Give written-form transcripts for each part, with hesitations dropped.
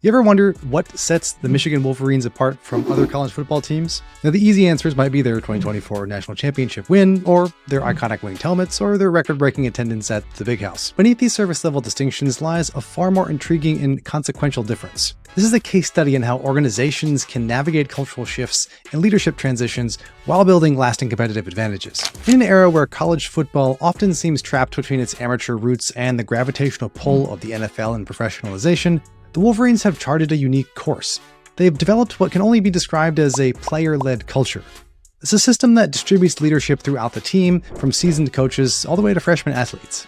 You ever wonder what sets the Michigan Wolverines apart from other college football teams? Now, the easy answers might be their 2024 national championship win, or their iconic winged helmets, or their record-breaking attendance at the Big House. Beneath these surface-level distinctions lies a far more intriguing and consequential difference. This is a case study in how organizations can navigate cultural shifts and leadership transitions while building lasting competitive advantages. In an era where college football often seems trapped between its amateur roots and the gravitational pull of the NFL and professionalization, the Wolverines have charted a unique course. They've developed what can only be described as a player-led culture. It's a system that distributes leadership throughout the team, from seasoned coaches all the way to freshman athletes.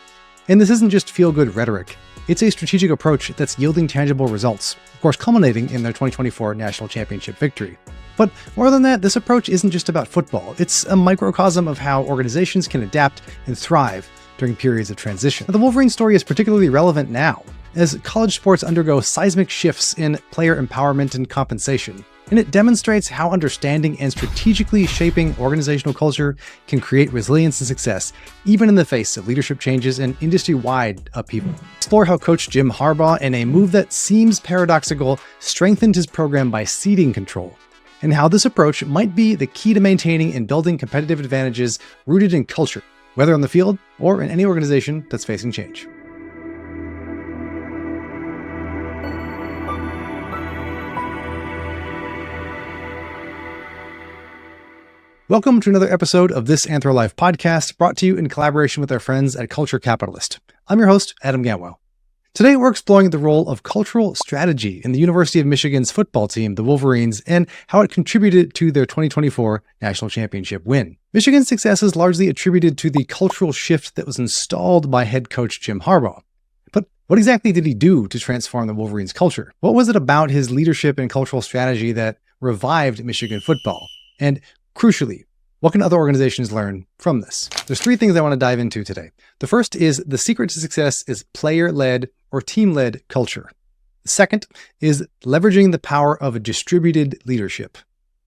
And this isn't just feel-good rhetoric. It's a strategic approach that's yielding tangible results, of course culminating in their 2024 national championship victory. But more than that, this approach isn't just about football. It's a microcosm of how organizations can adapt and thrive during periods of transition. The Wolverine story is particularly relevant now, as college sports undergo seismic shifts in player empowerment and compensation, and it demonstrates how understanding and strategically shaping organizational culture can create resilience and success, even in the face of leadership changes and industry-wide upheaval. Explore how Coach Jim Harbaugh, in a move that seems paradoxical, strengthened his program by ceding control, and how this approach might be the key to maintaining and building competitive advantages rooted in culture, whether on the field or in any organization that's facing change. Welcome to another episode of This Anthro Life podcast, brought to you in collaboration with our friends at Culture Capitalist. I'm your host, Adam Gantwell. Today, we're exploring the role of cultural strategy in the University of Michigan's football team, the Wolverines, and how it contributed to their 2024 national championship win. Michigan's success is largely attributed to the cultural shift that was installed by head coach Jim Harbaugh. But what exactly did he do to transform the Wolverines' culture? What was it about his leadership and cultural strategy that revived Michigan football? And crucially, what can other organizations learn from this? There's three things I want to dive into today. The first is the secret to success is player-led or team-led culture. The second is leveraging the power of a distributed leadership.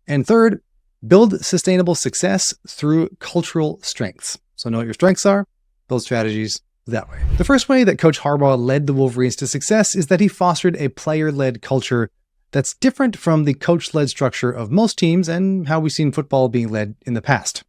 And third, build sustainable success through cultural strengths. So know what your strengths are, build strategies that way. The first way that Coach Harbaugh led the Wolverines to success is that he fostered a player-led culture that's different from the coach-led structure of most teams and how we've seen football being led in the past.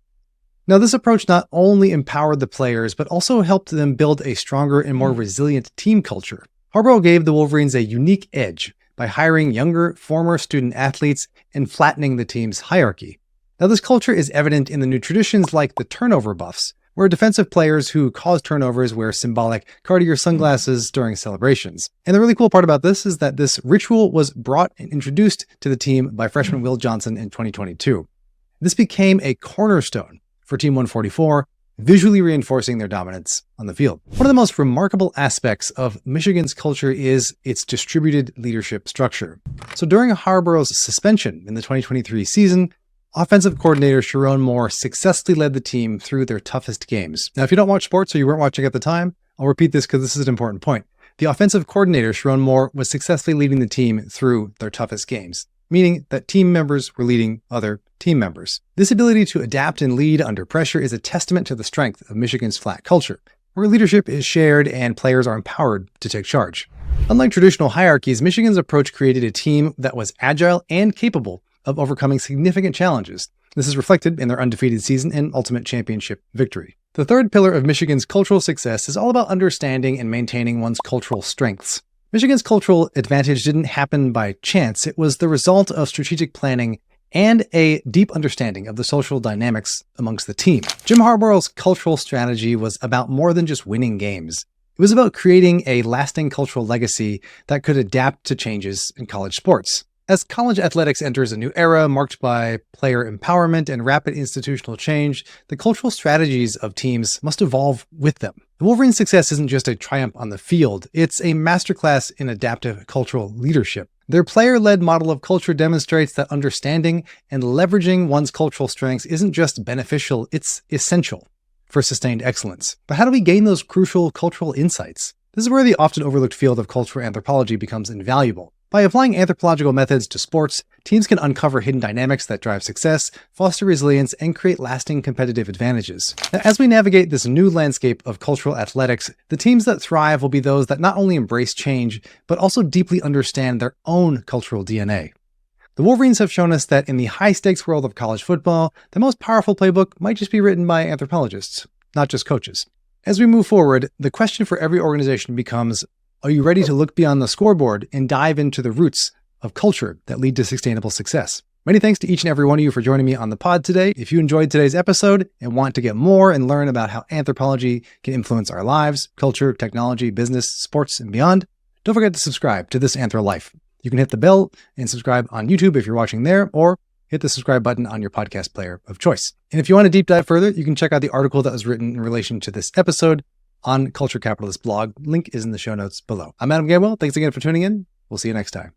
Now, this approach not only empowered the players, but also helped them build a stronger and more resilient team culture. Harbaugh gave the Wolverines a unique edge by hiring younger, former student athletes and flattening the team's hierarchy. Now, this culture is evident in the new traditions like the turnover buffs, where defensive players who cause turnovers wear symbolic Cartier sunglasses during celebrations. And the really cool part about this is that this ritual was brought and introduced to the team by freshman Will Johnson in 2022. This became a cornerstone for Team 144, visually reinforcing their dominance on the field. One of the most remarkable aspects of Michigan's culture is its distributed leadership structure. So during Harbaugh's suspension in the 2023 season, offensive coordinator Sherrone Moore successfully led the team through their toughest games. Now, if you don't watch sports or you weren't watching at the time, I'll repeat this because this is an important point. The offensive coordinator Sherrone Moore was successfully leading the team through their toughest games, meaning that team members were leading other team members. This ability to adapt and lead under pressure is a testament to the strength of Michigan's flat culture, where leadership is shared and players are empowered to take charge. Unlike traditional hierarchies, Michigan's approach created a team that was agile and capable of overcoming significant challenges. This is reflected in their undefeated season and ultimate championship victory. The third pillar of Michigan's cultural success is all about understanding and maintaining one's cultural strengths. Michigan's cultural advantage didn't happen by chance. It was the result of strategic planning and a deep understanding of the social dynamics amongst the team. Jim Harbaugh's cultural strategy was about more than just winning games. It was about creating a lasting cultural legacy that could adapt to changes in college sports. As college athletics enters a new era marked by player empowerment and rapid institutional change, the cultural strategies of teams must evolve with them. The Wolverines' success isn't just a triumph on the field, it's a masterclass in adaptive cultural leadership. Their player-led model of culture demonstrates that understanding and leveraging one's cultural strengths isn't just beneficial, it's essential for sustained excellence. But how do we gain those crucial cultural insights? This is where the often overlooked field of cultural anthropology becomes invaluable. By applying anthropological methods to sports, teams can uncover hidden dynamics that drive success, foster resilience, and create lasting competitive advantages. Now, as we navigate this new landscape of cultural athletics, the teams that thrive will be those that not only embrace change, but also deeply understand their own cultural DNA. The Wolverines have shown us that in the high-stakes world of college football, the most powerful playbook might just be written by anthropologists, not just coaches. As we move forward, the question for every organization becomes, are you ready to look beyond the scoreboard and dive into the roots of culture that lead to sustainable success? Many thanks to each and every one of you for joining me on the pod today. If you enjoyed today's episode and want to get more and learn about how anthropology can influence our lives, culture, technology, business, sports, and beyond, don't forget to subscribe to This Anthro Life. You can hit the bell and subscribe on YouTube if you're watching there, or hit the subscribe button on your podcast player of choice. And if you want to deep dive further, you can check out the article that was written in relation to this episode on Culture Capitalist blog. Link is in the show notes below. I'm Adam Gamwell. Thanks again for tuning in. We'll see you next time.